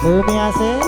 Bumi asih.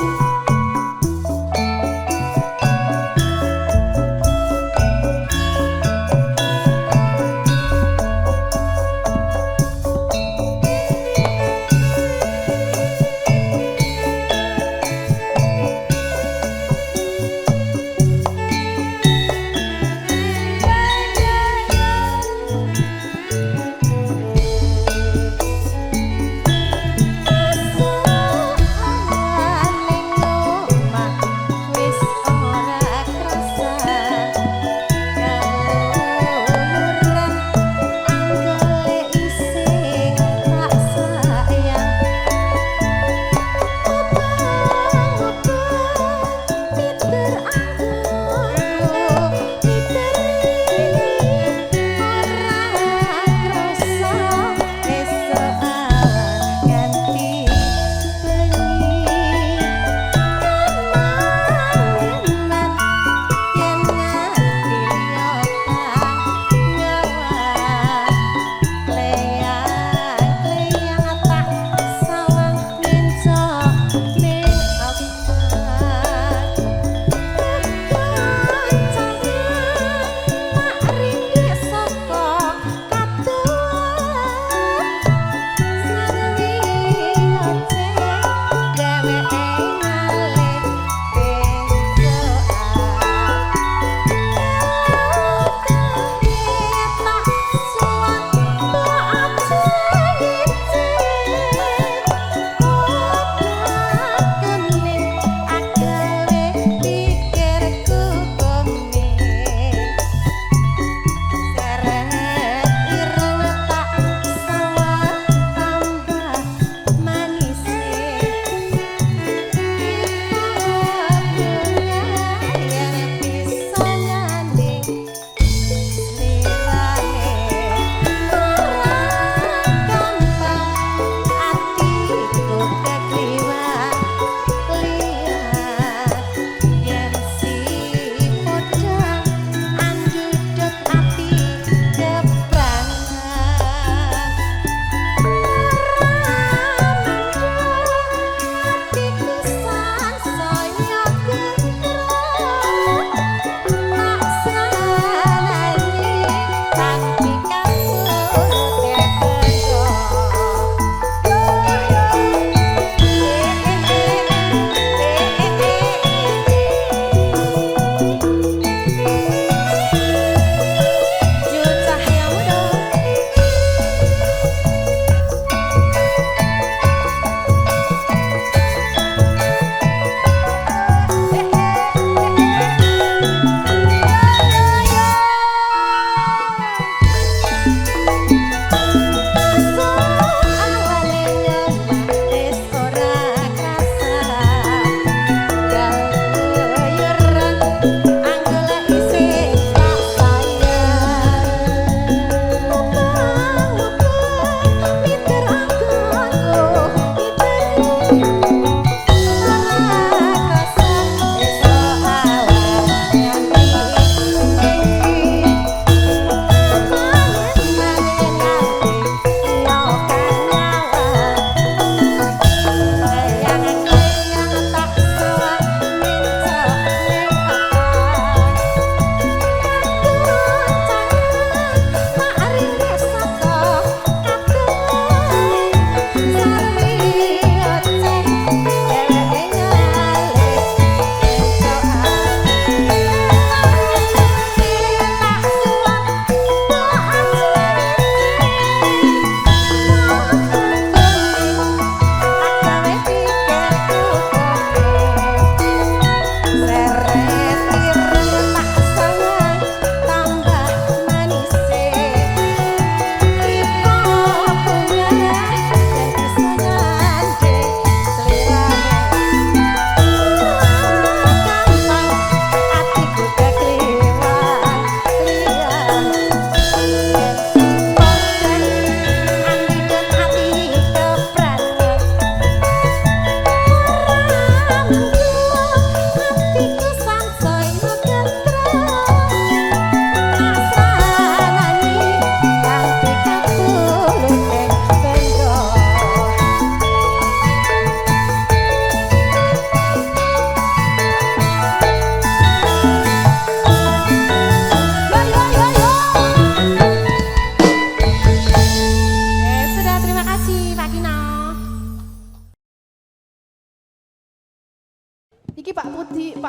Iki Pak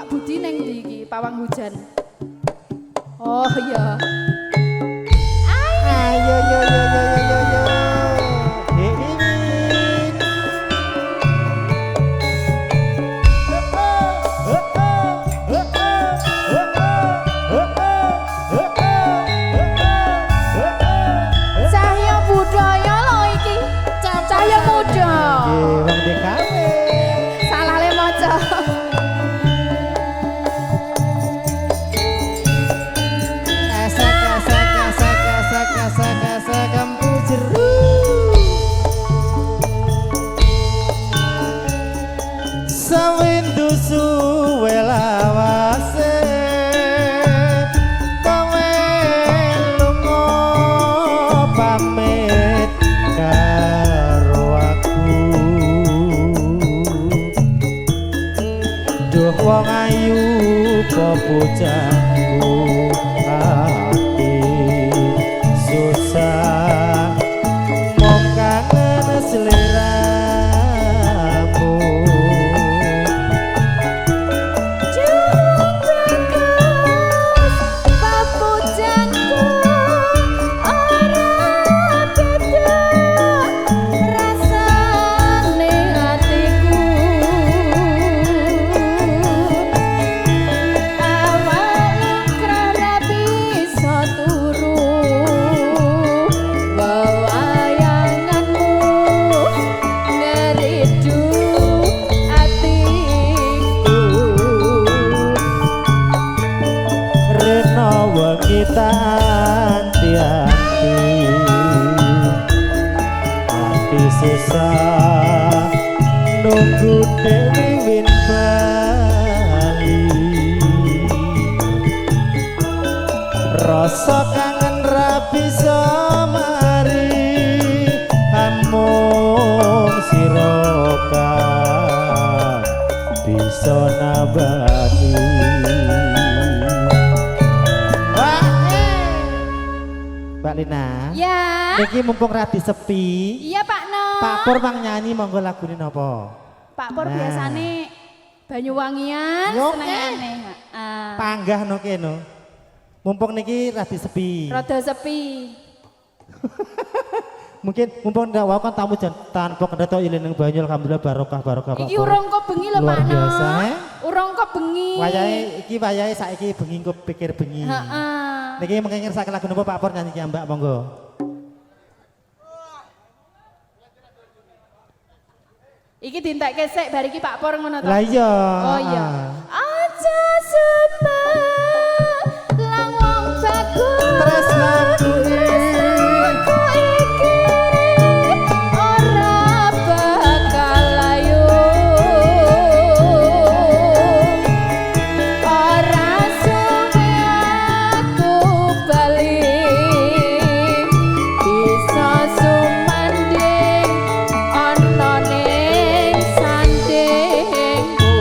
Budi neng ndi iki pawang hujan. Oh iya. Ayo yo yo yo yo yo yo. Imin. Cahya budaya lho iki. Cahya muda. Wong DKW. Salah le maca. Kampu jeru. Sawindu suwe lawase kowe lunga pamit karo aku. Duh wong ayu apa bocahku ati susah mong kangen seleramu. Papujanku ora beda rasane hatiku. Awal krana bisa turu wayanganmu ngeridu atiku. Rena wengi anti-anti ati susah nunggu Dewi Win bali. Rasa kangen ra bisa mari amung sira bisa nabani. Mbak Lina, Ya. niki mumpung radi sepi, Iya Pak No. Pak Pur mang nyanyi monggo lagune napa? Pak Pur Nah. biasane Banyuwangian Yo, senengane. Panggah no kene. Mumpung niki radi sepi. Rada sepi. Mungkin mumpung ndak wae kan tamu tanpa kendhat ilin ning banyu alhamdulillah barokah Pak Iki Pur. urung kok bengi lho Luar Pak No. biasa, Urung kok bengi. Wayahe saiki bengi kok pikir bengi. Heeh. Niki mengke ngersake lagu napa Pak Pur nyanyi ki Mbak monggo. Iki dintekke sik bar iki Pak Pur ngono to. Lah iya. Oh iya. Aja sumpah lang wong bagus. Tresnaku Tresnaku iki ora bakal layu. Ora suwe aku balik bisa sumanding ana ning sandingku.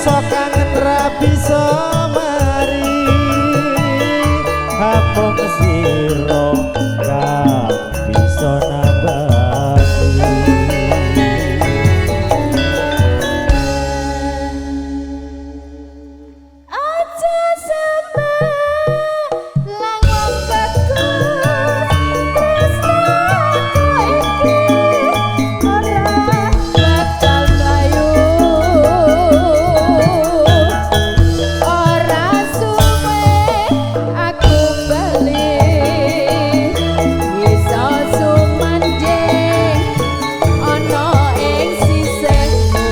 rasa kangen ra bisa mari amung sira kang bisa nabati aja sembah langong bagus tresnaku iki ora bakal layu ora suwe aku bali iso sumandhing ana ing sisihmu.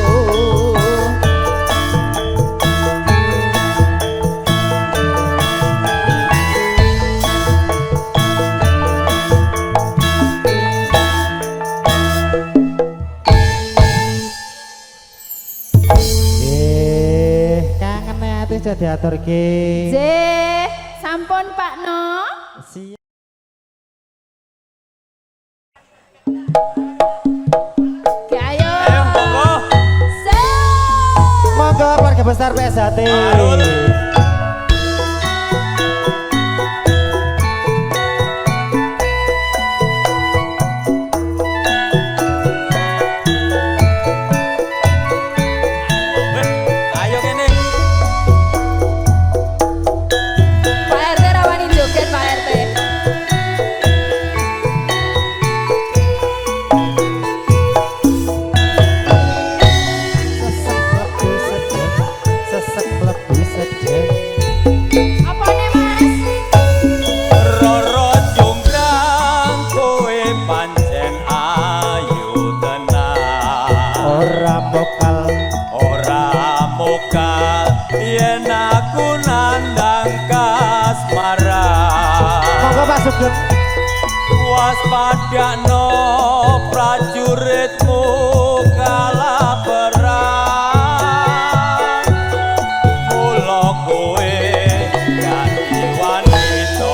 kangen ati aja diaturke Sampun Pak No. siap Ayo. Ayo monggo. monggo keluarga besar PSHT Arut. Ayo kene. Pak RT rawani joget Pak RT. sesek lebu sedek Apa nih Mas? Roro jonggrang kowe pancen ayu tenan. ora bokal Ora mokal yen aku nandang kasmaran. monggo Pak Sugeng Waspadakno prajuritmu kala perang. Mula kowe dadi wanita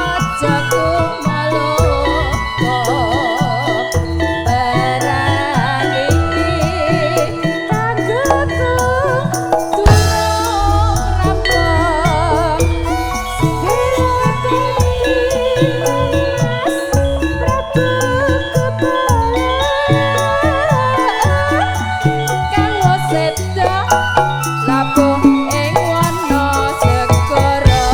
Aja ku malu perang iki kanggo turung rampung kanggo seda labuh ing wana segara.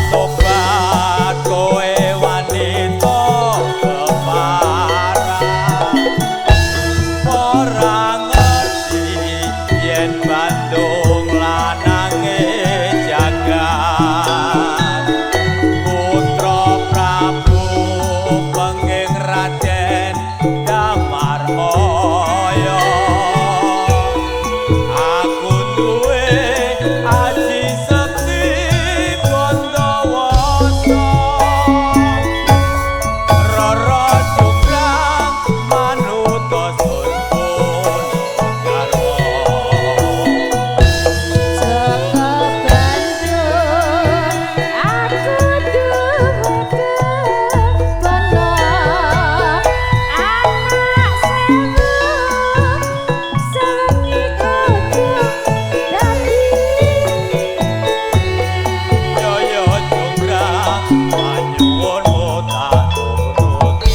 Tobat-tobat kowe wanita keparang. Ora ngerti yen Bandung lanange jagat. Putra Prabu penging Raden Damarmaya. Aku duwe aji sekti Gondowasa. Roro jonggrang manuta surpun garwa. Saka Bandung aku duwe kepana anak sewu sewengi kudu dadi Yo jonggrang manyuwunmu tak turuti.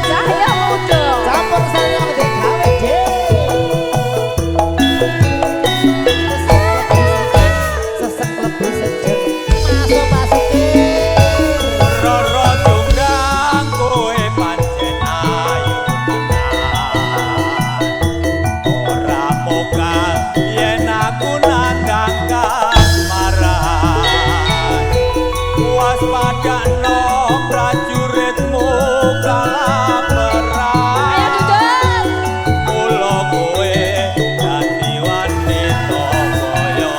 cahya muda. campur sayang digawe sesek lebu sedek masuk pasuke Roro jonggrang kowe pancen ayu tenan. Ora mokal yen aku nandang kasmaran. Waspadakno prajuritmu kala perang. Ayo duduk. Mula kowe dadi wanita kaya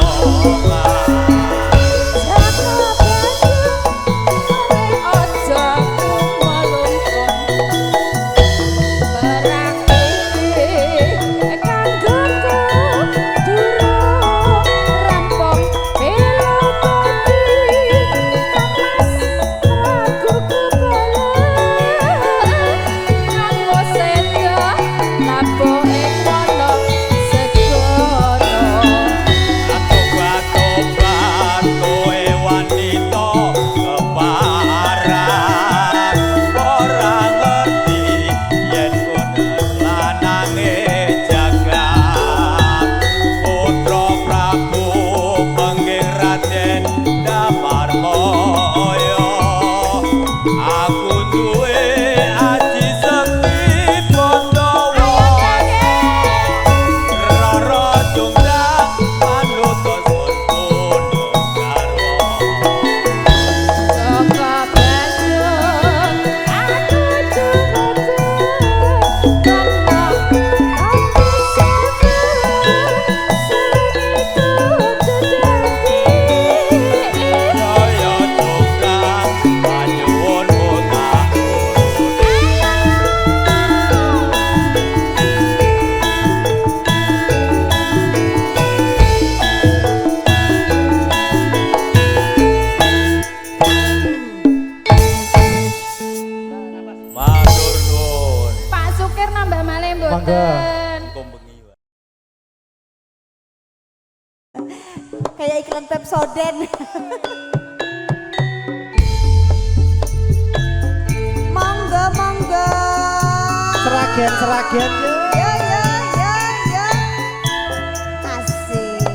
Kayak iklan Pepsodent. Monggo monggo. Seragen yo. Ya ya ya ya. Asik.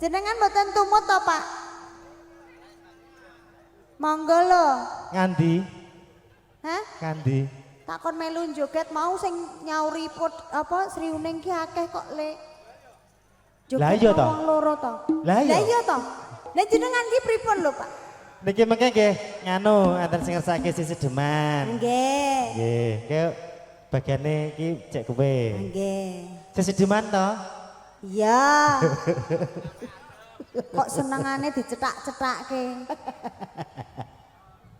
Jenengan mboten tumut to, Pak? Monggo lho. Ngandi? Hah? Ngandi? Takon melu joget mau sing nyauri put apa Sri Uning ki akeh kok, Le. Lah iya to? Wong loro to. Lah iya to. Lah jenengan ki pripun lho, Pak? Niki mengke nggih nganu enten sing ngersake sisi deman. Nggih. Nggih, ke bagiane iki cek kowe. Nggih. Sisi deman to? Iya. Kok senengane dicetak-cetakke.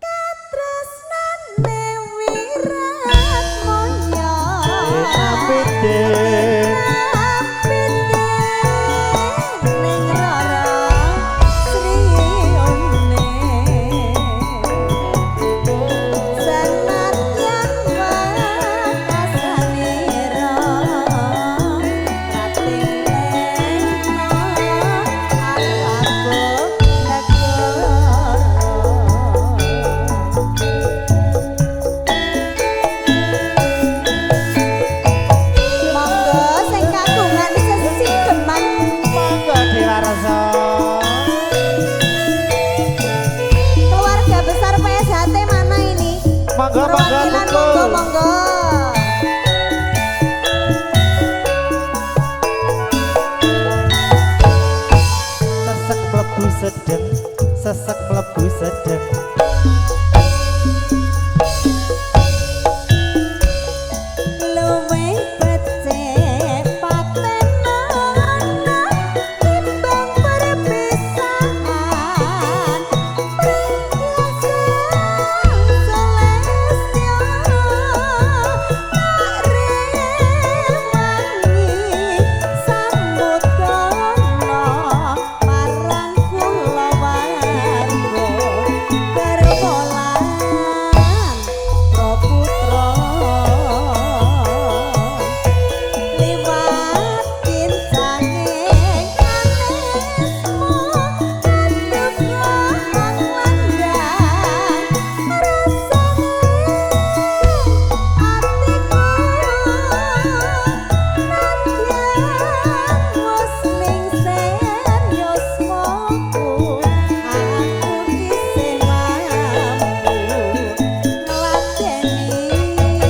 Katresnane wirat moyo. Apite. Sesek mlebu sedeng luwe becik patenan timbang perpisahan priyasan selesnya rewangi sambut kono marang kula warga berbolan proputra liwat kincange kanesmu kandhut lan landang rasane atiku nadyan wis ning serius moku aku isih mampu ngladeni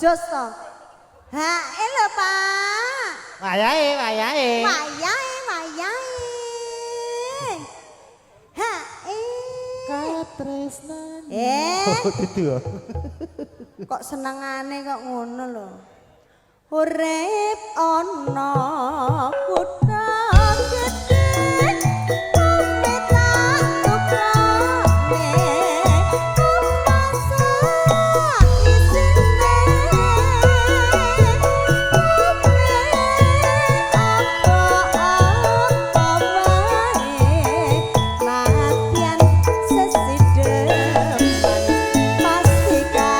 jos to. Ha, lho Pak. Wayahe, wayahe. Wayahe. Ha, Katresnan. Oh, gitu ya. kok senengane kok ngono lho. Urip ana kutha gedhe opo tak tukrone masa isine apa wae latihan sesidepan pasti kasembada.